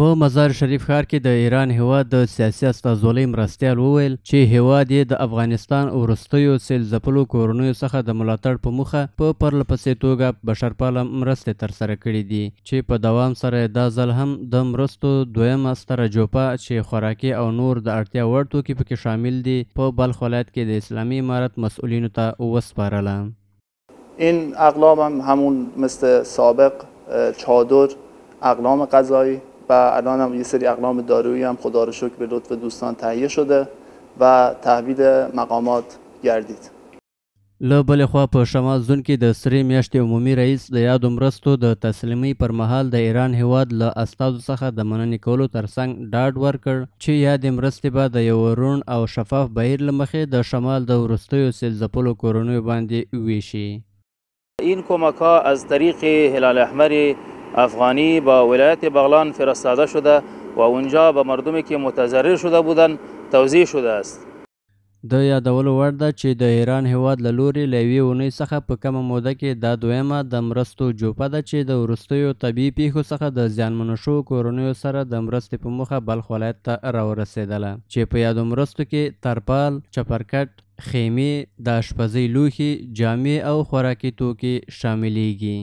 په مزار شریف ښار کې د ایران هیواد د سیاسي استازولۍ مرستیال وویل چې هیواد یې د افغانستان وروستیو سیل ځپلو کورنیو څخه د ملاتړ په موخه په پرلپسې توګه بشرپاله مرستې ترسره کړې دي چې په دوام سره دا ځل هم د مرستو دویمه ستره جوپه چې خوراکي او نور د اړتیا وړ توکي پکې شامل دي په بلخ ولایت کې د اسلامي امارت مسئولینو ته وسپارله. این اقلام هم همون مثل سابق چادر، اقلام غذایی و الان هم یه سری اقلام دارویی هم خدا رو شکر به لطف دوستان تهیه شده و تحویل مقامات گردید. له بلې خوا په شمال زون کې د سرې میاشتې عمومي رئیس د یادو مرستو د تسلیمۍ پر مهال د ایران هیواد له استازو څخه د مننې کولو ترڅنګ ډاډ ورکړ چې یادې مرستې به د یو روڼ او شفاف بهیر له مخې د شمال د وروستیو سیل ځپلو کورنیو باندې ویشي. این کمک ها از طریق هلال احمر افغانی با ولایت بغلان فرستاده شده و اونجا به مردمی که متضرر شده بودند توزیع شده است. د یادولو وړ ده چې د ایران هیواد له لوري له یوې اونۍ څخه په کمه موده کې دا دویمه د مرستو جوپه ده چې د وروستیو طبیعي پیښو څخه د زیانمنو شوو کورنیو سره د مرستې په موخه بلخ ولایت ته راورسېدله چې په یادو مرستو کې ترپال، چپرکټ، خیمې، د اشپزۍ لوښي، جامې او خوراکي توکي شاملیږي.